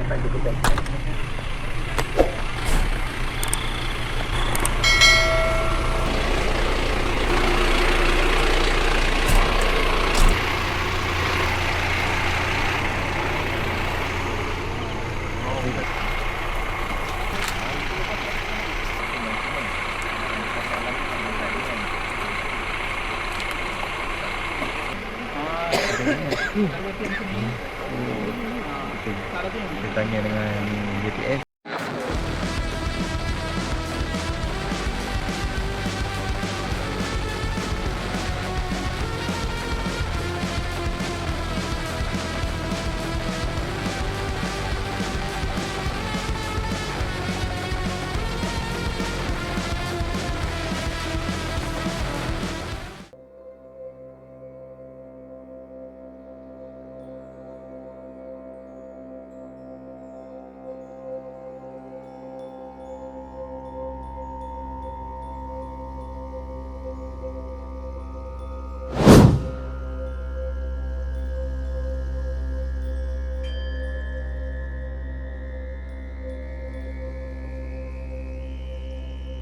bantu kita. Kita tanya dengan JPS.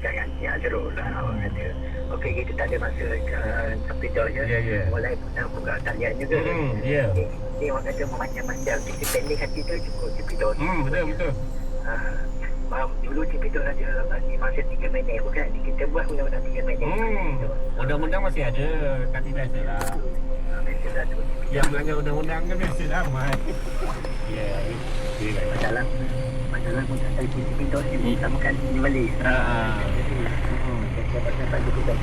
Jangan ya jeruk lah awak kata. Okey kita tak ada masa sampai dah je. Mulai buka talian juga. Ni orang kata memanjang-manjang. Kita pendek hati tu cukup Jupiter. Betul. Dulu Jupiter ada ni masa 3 minit bukan. Ni kita buat undang-undang 3 minit. Undang-undang masih ada. Kan tidak salah. Biasalah tu. Yang melanggar undang-undang kan biasa ramai. Masalah pun tak tahu Jupiter ni sama kan ni balik. Jadi kita bantu kita.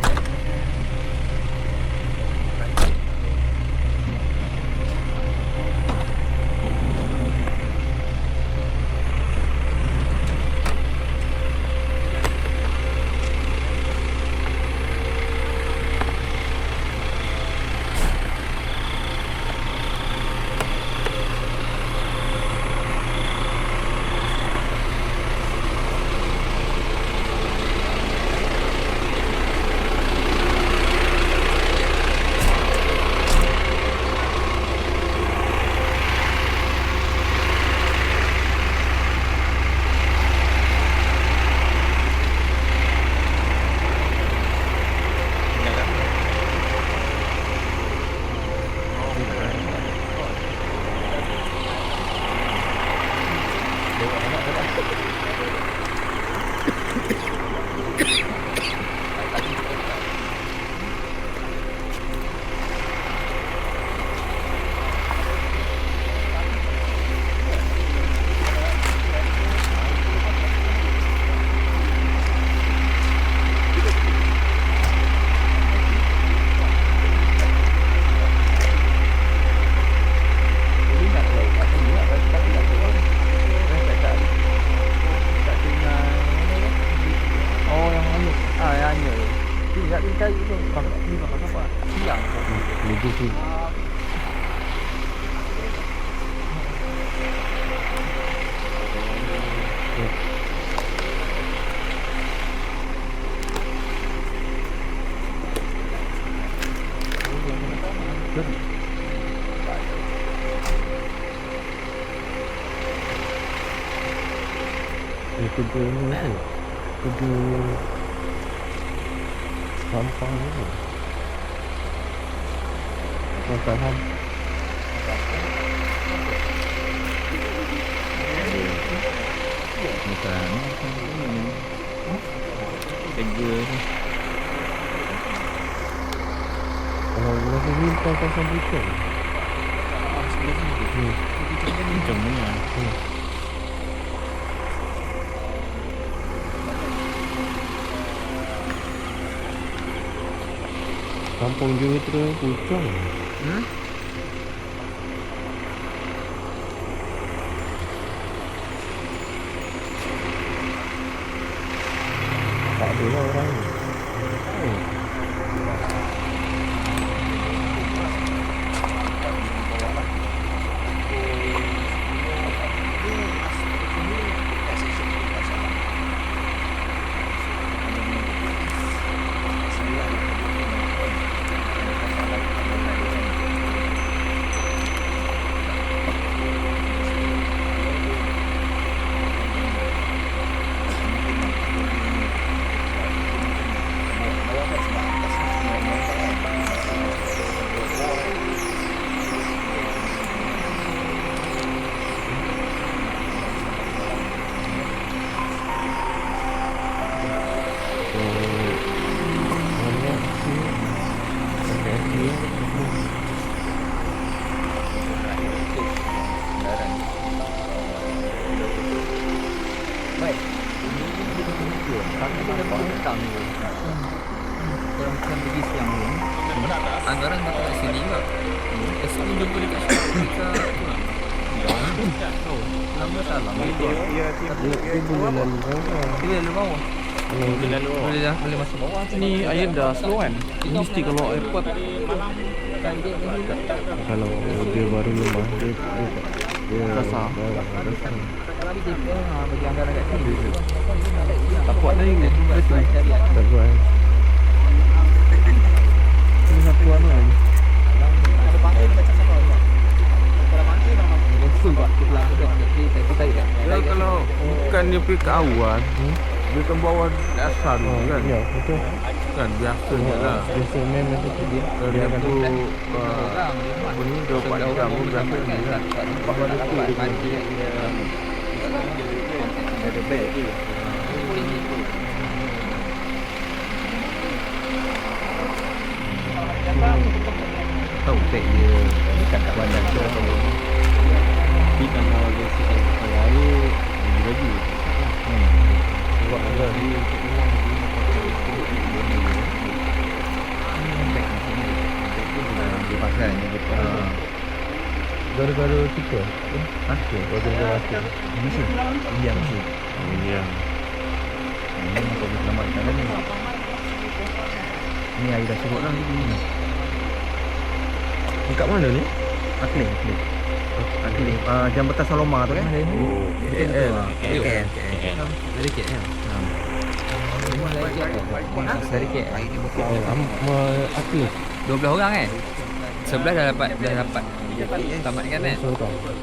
Kerja ni tu kerja sampah ni tu sampah Bukan kerja ni. kalau rasa ni pasal bukan Macam mana? kampung Jumitera Puchong. Tak ada lah orang ni. memang datang ni. Kalau macam pergi siang ni, anggaran datang kat sini juga. Esok ni jumpa dekat tu lah. Lama salam. Dia boleh lalu bawah. Dia lalu bawah. Boleh masuk bawah. Ni air dah slow kan. Mesti kalau airport Kalau dia baru lemah, dia Rasa. Tapi dia bagi anggaran kat sini. tak kuat lagi. Betul. tak buat. Ini satu kan. Kalau bukan dia pergi ke awal, dia kan bawa dasar dulu kan. Ya, betul. Kan biasanya lah. Biasa memang betul dia. Dia tu apa ni 24 jam pun biasa ni kan. Ada bel tu. Tahu beg dia dekat kat bandar tu atau Tapi kalau dia sikit air, dia lagi. Buat ada ni. dia pasal ni dekat Gara-gara kita. Gara-gara kita. mesin. Dia mesin. Ya. Ini macam boleh selamatkan dah ni. Ni air dah surut lah ni. Dekat mana ni? Aklim. Jambatan Saloma tu kan? KL. Dari KL. Dari KL. Aku 12 orang kan? 11 dah dapat tamat kan kan?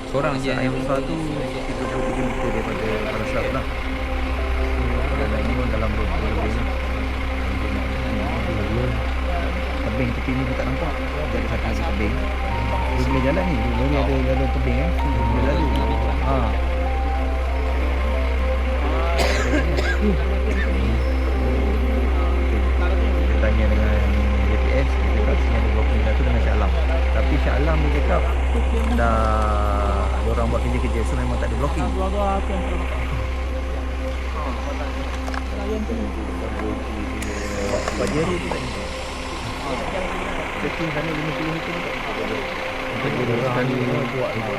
Seorang je yang besar tu 33 meter daripada Parasat lah. Dan ini pun dalam 20 lebih lah. Tebing tepi ni kita tak nampak. Dia ada satu lagi tebing. Dia boleh jalan ni. Dia ada tebing kan. Dia boleh lalu. Dia tanya dengan GPS. Dia kata sini ada blocking tu dengan Shah Alam. Tapi Shah Alam dia cakap dah ada orang buat kerja-kerja. So memang tak ada blocking. Buat jari tu tak ada. Setting sana 50 meter tu. Kita sekali buat itu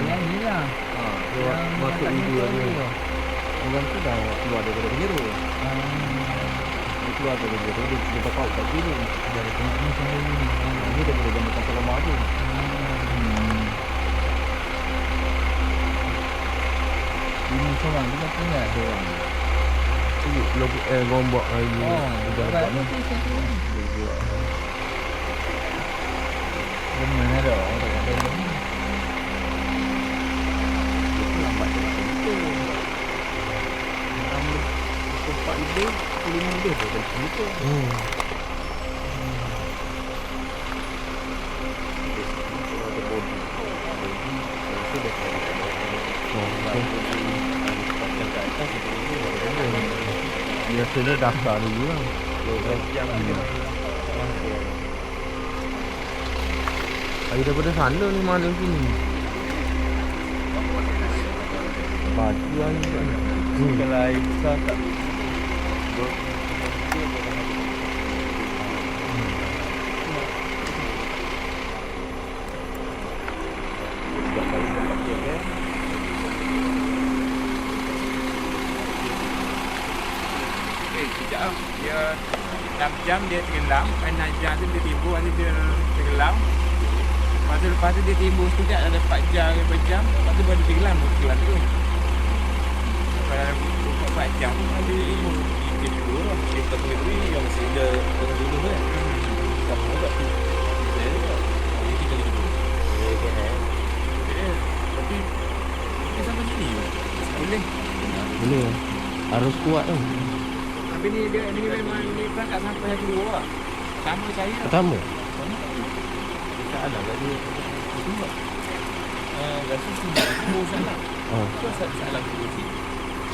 Yang ni lah. buat masuk video ni. Orang tu dah keluar daripada penjara. Dia keluar daripada penjara, dia dapat kat sini. Dari sini sampai ni. Ini dia boleh jambatan Saloma tu. Ini seorang juga punya seorang. Gombak hari ni. Dia dapat ni. Mana ada orang tak ada ni. Itu lambat tu. Tempat itu 5 lebih dari situ. Biasanya daftar dulu lah. Air daripada sana ni mana sini? Baju air kan. Kalau air besar tak Sekejap lah. Dia 6 jam dia tenggelam. 6 jam tu dia timbul, nanti dia tenggelam. Lepas tu dia timbul sekejap, ada 4 jam, 5 jam. Lepas tu baru tenggelam tu. Lepas 4 jam tu ada ilmu. Dia dulu lah. Dia tak boleh beri yang mesti dia tengah dulu kan. Kamu tak tu. Dia juga. Dia tinggal dulu. Tapi dia sampai sini boleh. Boleh. Harus kuat tu. Tapi ni dia ni memang ni berangkat sampai hari kedua lah. Sama saya. Pertama. Salah kat dia. Semua. Rasa sini semua salah. Salah dulu sini.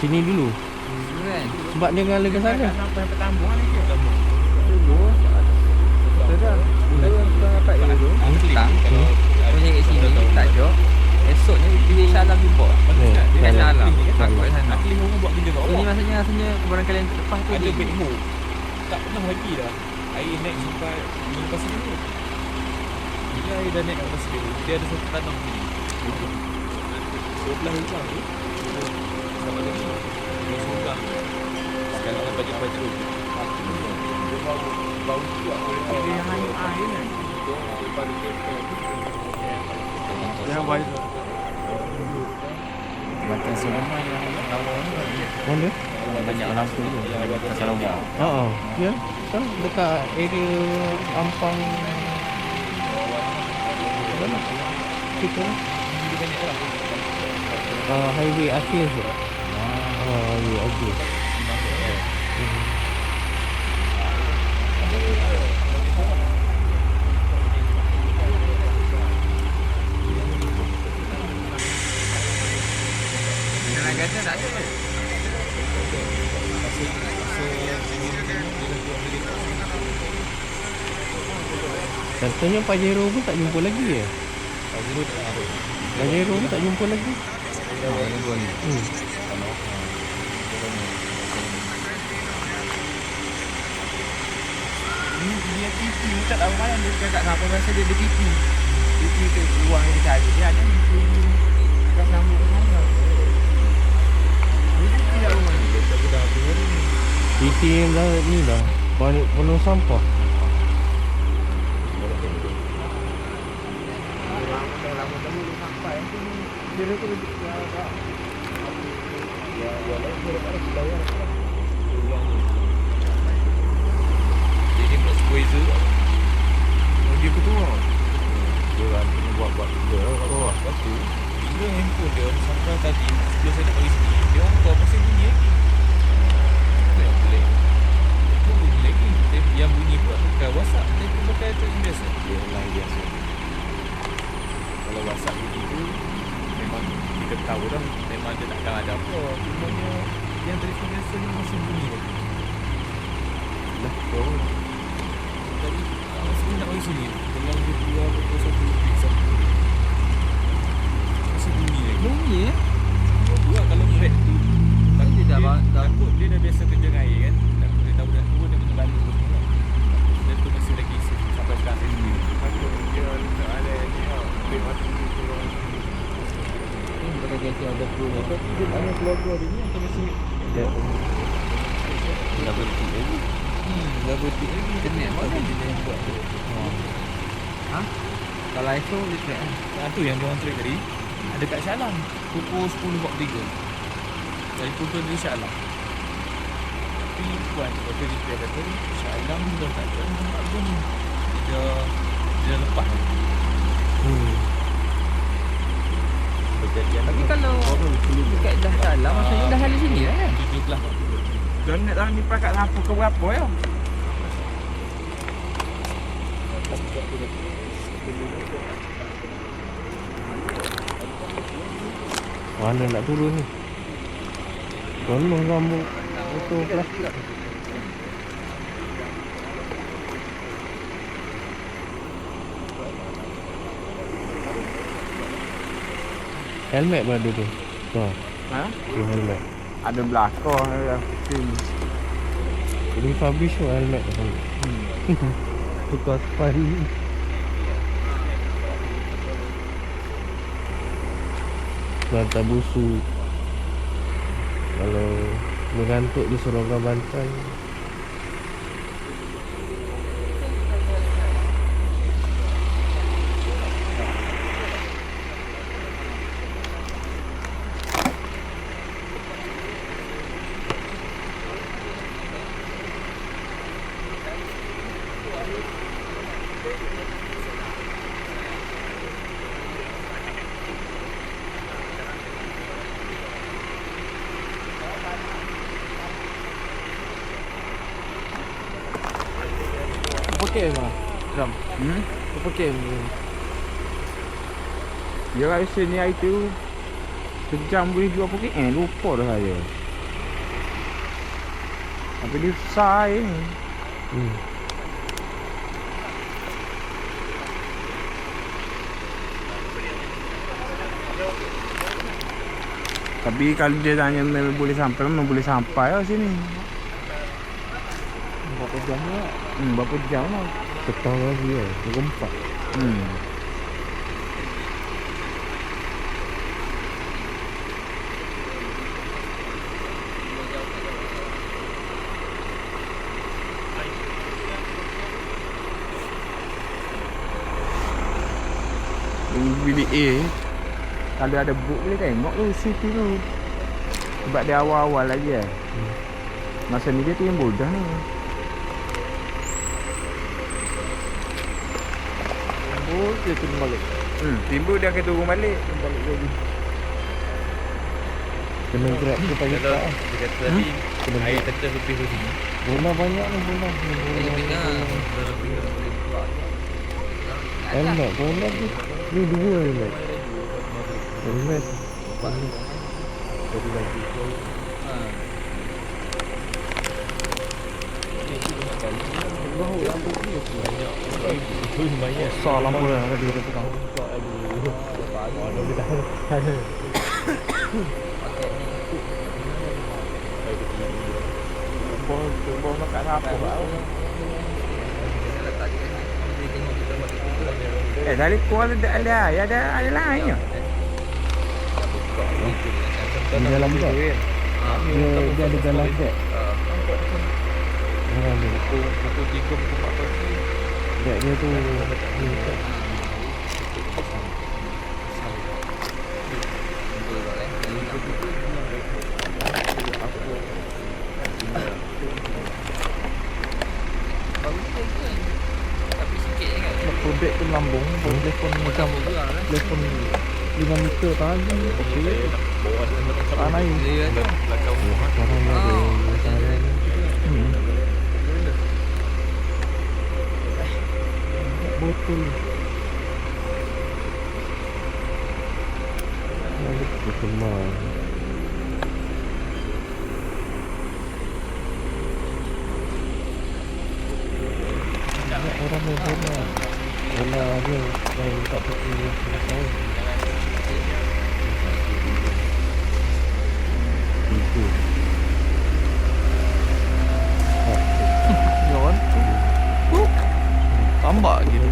Sini dulu. Kan? Sebab dia ngalir ke sana. Sampai pertambungan ni ke? Betul dah. Kalau dapat dulu. Petang. Kalau punya kat sini tak jauh. Esoknya dia Shah Alam jumpa. Ni, Dia Shah Alam. Shah Aku Alam. kat sana. Lima orang buat kerja kat Ini bawah. maksudnya barangkali yang lepas tu Ada dia backhoe. Tak pernah lagi dah. Air naik sampai minggu pasir dulu. Bila air dah naik ke pasir dulu, dia ada satu tanam sini. Sebelah hujung tu, sama tadi, dia sungang. Sekarang dengan bajet-bajet tu. Dia bau kuat. Dia yang air kan. Yang baik. Macam Sulaiman yang lama ni Mana? banyak lampu tu kat Sarawak. Ya. Kan dekat area Ampang. Mana? Situ. Highway akhir tu. Highway akhir. nak kata tak ada. Katanya Pak Jero pun tak jumpa lagi ya? Pak Jero pun tak jumpa lagi. Dia TV ni tak tahu mana dia cakap apa rasa dia ada TV. TV tu luar dia cari. Dia ada kat sambung sana. Dia tidak tahu mana dia tak dah apa ni. PT dah ni dah. Penuh sampah. Lama dulu sampai tu dia tu dia ada. Ya, lain dia ada bayar. Dia pun supervisor. Dia ketua. Dia kena buat dia kat bawah. Lepas tu bila handphone dia sampai tadi sebelum saya nak pergi sini, dia orang call pasal bunyi lagi. Apa yang boleh? Itu bunyi lagi. Yang bunyi pun bukan WhatsApp. Dia pun pakai telefon biasa. Dia line biasa. Kalau WhatsApp bunyi tu memang kita tahu dah memang dia takkan ada apa. Cumanya yang telefon biasa ni masih bunyi lagi. Dah tahu. Tadi saya nak pergi sini. Dalam dia keluar pukul 1 lebih satu. Masih bunyi lagi. Bunyi ya. Buat kalau beg tu Tapi dia dah takut dia dah biasa kerja dengan air kan. Takut dia tahu dah tua dia kena lalu tu semua. Dia tu masih lagi sampai sekarang saya sendiri. Takut dia tak ada ni lah. Beg mati tu keluar. Ini bukan kerja ada crew ni. Tapi dia tanya keluarga dia ni atau masih Dah berhenti lagi. dah berhenti lagi. Internet Mana mana? dia yang buat tu? Ha? Kalau iPhone dia track kan. Tu yang diorang track tadi. Ada kat Shah Alam pukul 10.43. Dari pukul dari Shah Alam. Tapi puan tu kata dia kata Shah Alam dah tak ada tempat pun. Dia dah lepas. Kejadian Tapi kalau dekat dah dalam maksudnya dah hari sini lah kan. 17. Dan nak tahu ni pakat lampu ke berapa ya? Mana nak turun ni? Penuh rambut botol plastik. Helmet pun ada tu. Ha? Tu helmet. Ada belakang ada. Refurbish tu helmet tu. Tukar safari. Bantai busuk. Kalau mengantuk di serongan bantai. Pakai apa? Ram. Pakai apa? Dia rasa ni air tu sejam boleh jual pokok lupa dah saya. Tapi dia besar air ni. Tapi kalau dia tanya memang boleh sampai lah sini. Berapa jam lah? Berapa jam lah. Petang lagi ya. Pukul 4. Bilik A kalau ada book boleh tengok tu city tu. Sebab dia awal-awal lagi masa ni dia timbul dah ni. Oh, dia turun balik. Timbul dia akan turun balik. Balik lagi. Kena grab ke pagi tak? Dia kata tadi air tetes lebih ke sini. Bola banyak ni bola. Helmet bola ni. Ni 2 helmet. Helmet. Jadi lagi. Besar lampu dah tadi dia pegang. Bol makan apa bau? Dari kuala ada lain ya. Di dalam tu. Dia ada dalam tu. Pukul 3 pukul 4 pagi. Dia tu Produk tu lambung, telefon macam telefon 5 meter tadi. Okey. Tanah ini. Belakang rumah. sekarang ni ada sekarang botol. Botol mah. Orang main bola. Bola dia yang tak pergi tahu. Itu. Nyon. Tambah gitu.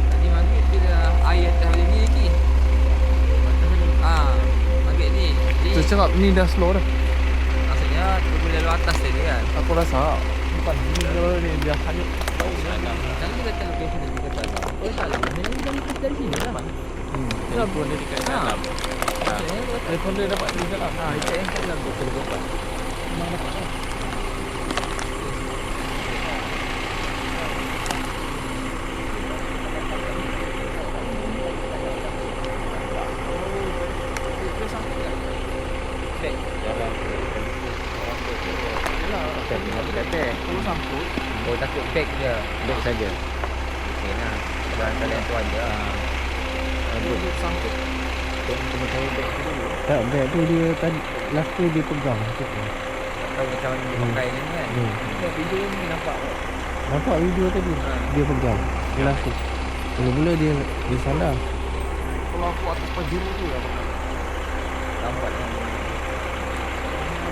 Tadi maghrib dia dah air atas macam ni lagi. Maghrib ni. Jadi Saya cakap ni dah slow dah. maksudnya dia boleh lalu atas tadi kan. Aku rasa bukan ni dia hanyut. Kalau dia kata location dia kata salah. Oh salah. Dari sini lah. Telefon dia dekat dalam. Telefon dia dapat di dalam. Itu yang kat dalam betul betul. Memang dapat. Oh takut bag je. Beg saja. Okey lah. Kalau yang tu aja. Duduk sangkut. Kena tahu beg tu dulu. Tak, beg tu dia tadi last tu dia pegang. Tahu macam mana dia pakai ni kan. Kita video ni nampak. Nampak video tadi dia pegang. Last tu. Mula-mula dia salah. Kalau aku atas pajero tu lah. Nampak kan.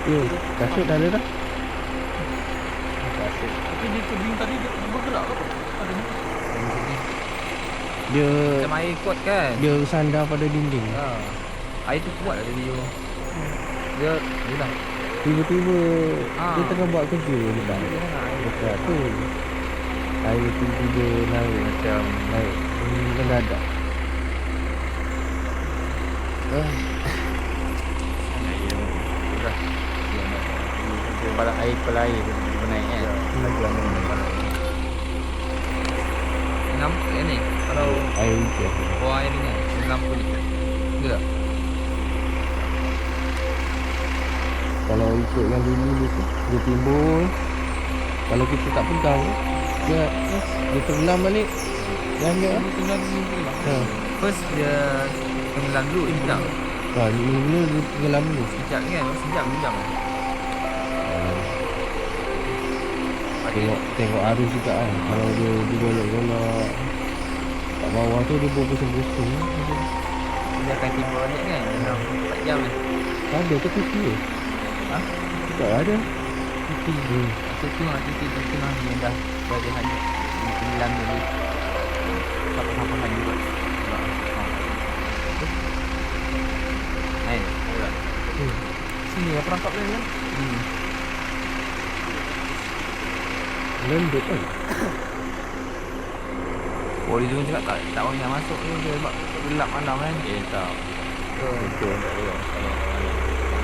Ya, kasut dah ada dah. Tapi dia tebing tadi dia bergerak ke apa? Ada ni. Dia Macam air kot kan. dia sandar pada dinding. Air tu kuat lah tadi tu. Dia dah. Tiba-tiba dia tengah buat kerja dekat dekat tu. Air tiba-tiba naik Macam mendadak. kepala air naik kan. Nampak kan ni. Kalau Air hujan. bawah air ni kan. Nampak ni. Betul tak? Kalau ikut yang dulu tu dia timbul. Kalau kita tak pegang dia tenggelam balik. Jangan Tinggal ni lah. ha. First dia tenggelam dulu sekejap. Mula dia tenggelam dulu. Sekejap ni kan. Sejam. Tengok arus juga kan. Kalau dia golok-golok kat bawah tu dia berbusung-busung. dia akan tiba balik kan dalam 4 jam kan. Ada ke TV? Ha? Tak ada. TV. Itu lah yang dah bagi hanyut tenggelam jadi apa-apa hanyut. Main. Sini ya perangkap lain kan? Lembut kan? Oh dia cuma cakap tak banyak masuk tu dia sebab gelap malam kan. Tak. Betul. Tak boleh.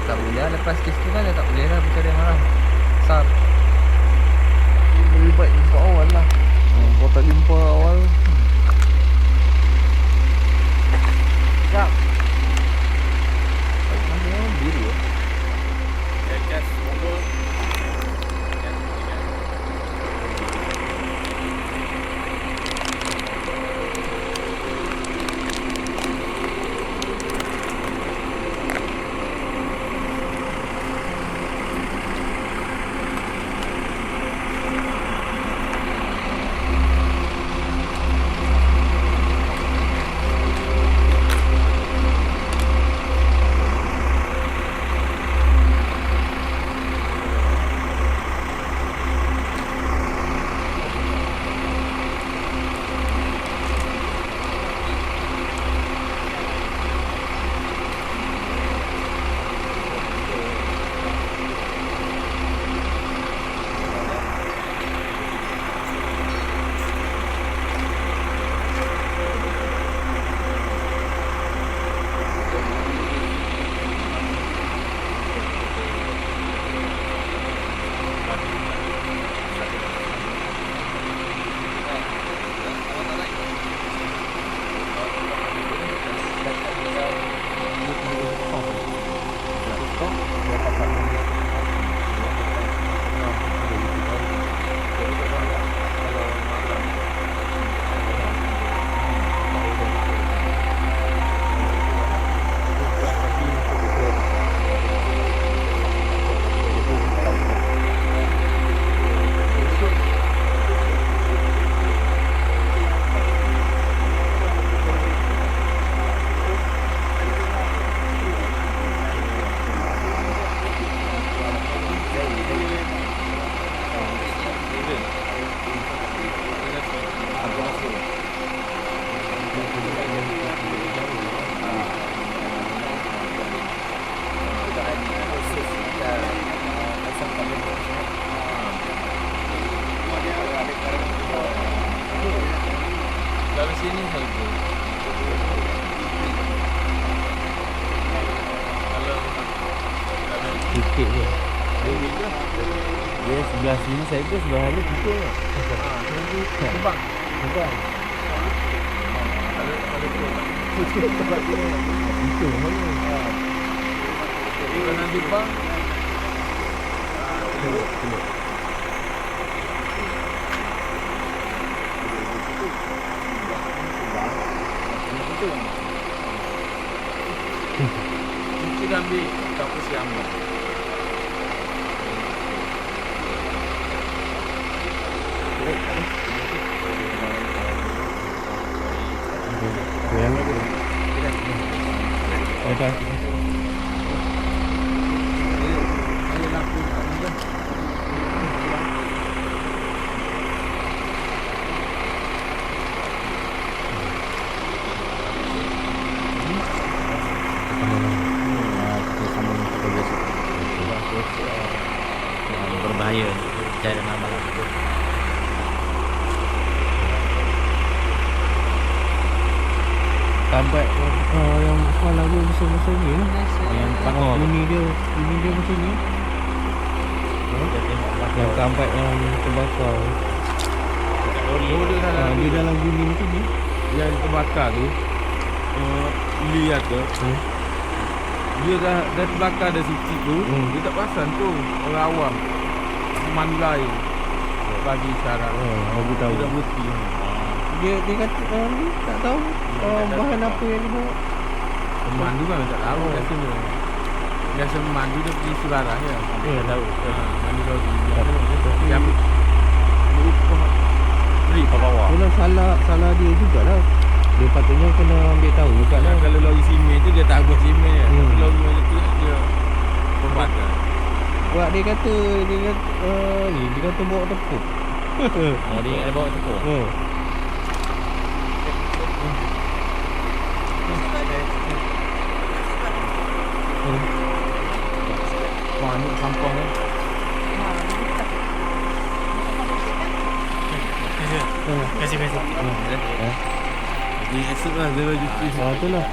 Tak boleh lah lepas kes tu kan dah tak boleh lah pencarian malam. Sar. Lebih baik jumpa awal lah. Kau tak jumpa awal. Sekejap. Mana biru ya? Gas monggo. Dari sini saja. Sikit je. Dia sebelah sini saya pun sebelah sana kita. Terbang. Terbang. Itu mana? Kalau nak terbang kita ambil kampus yang Ada. Berbahaya cara malam. Tabat yang semalam tu besar-besar ni lah. Yang Oh. bunyi dia macam ni. Yang tabat yang terbakar. Dia dalam bunyi macam ni. Yang terbakar tu lihat tu dia dah terbakar dah sikit tu dia tak perasan tu orang awam pemandu lain bagi syarat Bagi tahu. dia dah berhenti Dia kata ni tak tahu bahan apa yang dia bawa. pemandu kan tak tahu biasa pemandu dia pergi Selarang je Ya tahu. pemandu lori dia ambil upah beri ke bawah Kalau salah dia jugalah. Dia patutnya kena ambil tahu juga lah. Kalau lori simen tu dia tak buat simen kan. Hmm. Lori macam tu dia pembuat kan. Buat dia kata ni dia kata bawa tepuk. Dia ingat dia bawa tepuk. Banyak sampah ni. Kasih. Dia esok lah 0 juta. Itulah.